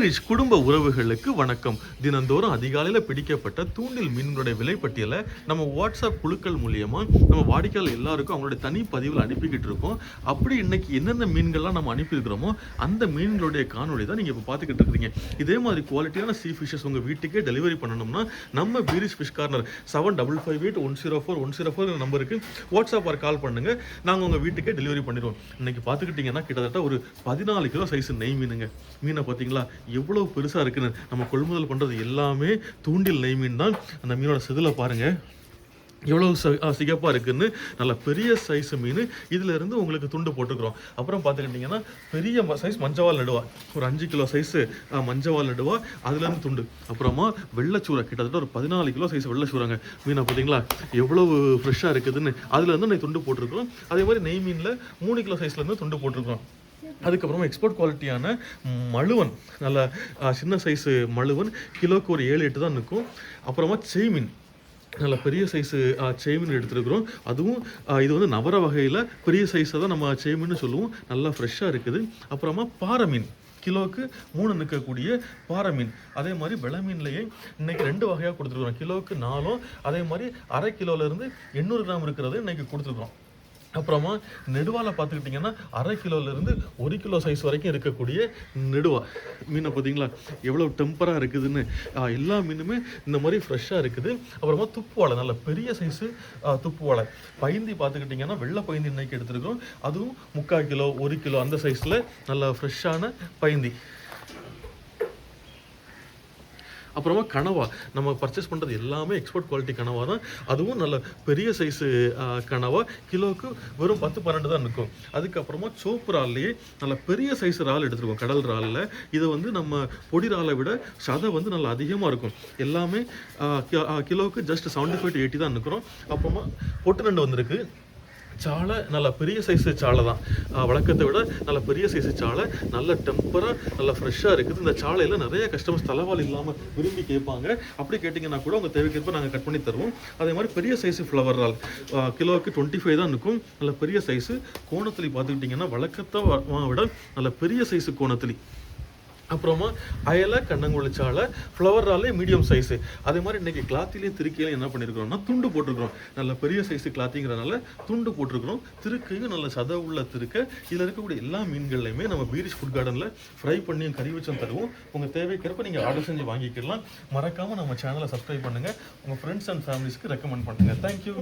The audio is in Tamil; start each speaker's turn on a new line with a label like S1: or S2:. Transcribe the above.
S1: பீரிஷ் குடும்ப உறவுகளுக்கு வணக்கம். தினந்தோறும் அதிகாலையில் பிடிக்கப்பட்ட தூண்டில் மீன்களுடைய விலைப்பட்டியலை நம்ம வாட்ஸ்அப் குழுக்கள் மூலியமா நம்ம வாடிக்கையாளர் எல்லாருக்கும் அவங்களுடைய தனி பதிவில் அனுப்பிக்கிட்டு இருக்கோம். அப்படி இன்னைக்கு என்னென்ன மீன்கள்லாம் நம்ம அனுப்பியிருக்கிறோமோ அந்த மீன்களுடைய காணொலி தான் நீங்கள் இப்போ பார்த்துக்கிட்டு இருக்கிறீங்க. இதே மாதிரி குவாலிட்டியான சீ ஃபிஷஸ் உங்கள் வீட்டுக்கே டெலிவரி பண்ணணும்னா நம்ம பீரிஷ் ஃபிஷ் கார்னர் 7558104104 நம்பருக்கு வாட்ஸ்அப் கால் பண்ணுங்க. நாங்கள் உங்கள் வீட்டுக்கே டெலிவரி பண்ணிடுவோம். இன்னைக்கு பார்த்துக்கிட்டிங்கன்னா கிட்டத்தட்ட ஒரு 14 கிலோ சைஸ் நெய் மீனுங்க. மீனை பார்த்தீங்களா எவ்வளவு பெருசாக இருக்குன்னு. நம்ம கொள்முதல் பண்ணுறது எல்லாமே தூண்டில் நெய் மீன் தான். அந்த மீனோட செதிலை பாருங்கள் எவ்வளோ சிகப்பாக இருக்குதுன்னு. நல்ல பெரிய சைஸ் மீன். இதில் இருந்து உங்களுக்கு துண்டு போட்டுக்கிறோம். அப்புறம் பார்த்துக்கிட்டிங்கன்னா பெரிய சைஸ் மஞ்சவால் நடுவா, ஒரு 5 கிலோ சைஸு மஞ்சவால் நடுவா, அதுலேருந்து துண்டு. அப்புறமா வெள்ளைச்சூரை கிட்டத்தட்ட ஒரு 14 கிலோ சைஸ் வெள்ளைச்சூறாங்க. மீனை பார்த்தீங்களா எவ்வளவு ஃப்ரெஷ்ஷாக இருக்குதுன்னு. அதுலேருந்து நான் துண்டு போட்டிருக்கிறோம். அதே மாதிரி நெய் மீனில் 3 கிலோ சைஸ்லேருந்து துண்டு போட்டிருக்கிறோம். அதுக்கப்புறமா எக்ஸ்போர்ட் குவாலிட்டியான மழுவன், நல்ல சின்ன சைஸு மழுவன், கிலோக்கு ஒரு 7-8 தான் நிற்கும். அப்புறமா செய்மீன், நல்ல பெரிய சைஸு செய்மீன் எடுத்துருக்குறோம். அதுவும் இது வந்து நவர வகையில் பெரிய சைஸை தான் நம்ம செய்மீன்னு சொல்லுவோம். நல்லா ஃப்ரெஷ்ஷாக இருக்குது. அப்புறமா பாறை மீன், கிலோவுக்கு 3 நிற்கக்கூடிய பாறை மீன். அதே மாதிரி வெள மீன்லேயே இன்றைக்கி 2 வகையாக கொடுத்துருக்குறோம். கிலோவுக்கு 4, அதே மாதிரி அரை கிலோலேருந்து 800 கிராம் இருக்கிறது இன்றைக்கி கொடுத்துருக்குறோம். அப்புறமா நெடுவாலை பார்த்துக்கிட்டிங்கன்னா அரை கிலோலேருந்து 1 கிலோ சைஸ் வரைக்கும் இருக்கக்கூடிய நெடுவா மீனை பார்த்தீங்களா எவ்வளோ டெம்பராக இருக்குதுன்னு. எல்லா மீனுமே இந்த மாதிரி ஃப்ரெஷ்ஷாக இருக்குது. அப்புறமா துப்பு வாழை, நல்ல பெரிய சைஸு துப்பு வாழை. பைந்தி பார்த்துக்கிட்டிங்கன்னா வெள்ளை பைந்தி இன்னைக்கு எடுத்துருக்கோம். அதுவும் 3/4 கிலோ 1 கிலோ அந்த சைஸில் நல்ல ஃப்ரெஷ்ஷான பைந்தி. அப்புறமா கனவா, நம்ம பர்ச்சேஸ் பண்ணுறது எல்லாமே எக்ஸ்போர்ட் குவாலிட்டி கனவா தான். அதுவும் நல்ல பெரிய சைஸு கனவா, கிலோவுக்கு வெறும் 10-12 தான் நிற்கும். அதுக்கப்புறமா சோப்பு இறால்லையே நல்ல பெரிய சைஸ் இறால் எடுத்துருக்கோம். கடல் இறாலில் இது வந்து நம்ம பொடி இறாலை விட சதை வந்து நல்லா அதிகமாக இருக்கும். எல்லாமே கிலோவுக்கு ஜஸ்ட் 75-80 தான் நிற்கிறோம். அப்புறமா பொட்டு நண்டு வந்திருக்கு. சாலை நல்ல பெரிய சைஸு சாலை தான், வழக்கத்தை விட நல்ல பெரிய சைஸு சாலை, நல்ல டெம்பராக நல்ல ஃப்ரெஷ்ஷாக இருக்குது. இந்த சாலையில் நிறைய கஸ்டமர்ஸ் தலைவால் இல்லாமல் விரும்பி கேட்பாங்க. அப்படி கேட்டிங்கன்னா கூட உங்கள் தேவைக்கேற்ப நாங்கள் கட் பண்ணி தருவோம். அதே மாதிரி பெரிய சைஸு ஃப்ளவர் இறால் கிலோவுக்கு 25 தான் நிற்கும். நல்ல பெரிய சைஸு கோணத்திலி பார்த்துக்கிட்டிங்கன்னா வழக்கத்தை விட நல்ல பெரிய சைஸு கோணத்திலி. அப்புறமா அயலை கண்ணங்குழி சாலை, ஃப்ளவர் ராலே மீடியம் சைஸு. அதே மாதிரி இன்றைக்கி கிளாத்திலையும் திருக்கையிலையும் என்ன பண்ணியிருக்கிறோம்னா துண்டு போட்டிருக்கிறோம். நல்ல பெரிய சைஸு கிளாத்திங்கிறனால துண்டு போட்டிருக்கிறோம். திருக்கையும் நல்ல சதை உள்ள திருக்கை. இதில் இருக்கக்கூடிய எல்லா மீன்கள்லையுமே நம்ம பீரிஷ் ஃபுட் கார்டனில் ஃப்ரை பண்ணியும் கறி வச்சும் தருவோம். உங்கள் தேவைக்கிறப்ப நீங்கள் ஆர்டர் செஞ்சு வாங்கிக்கலாம். மறக்காமல் நம்ம சேனலை சப்ஸ்கிரைப் பண்ணுங்கள். உங்கள் ஃப்ரெண்ட்ஸ் அண்ட் ஃபேமிலிஸ்க்கு ரெக்கமெண்ட் பண்ணுங்கள். தேங்க்யூ.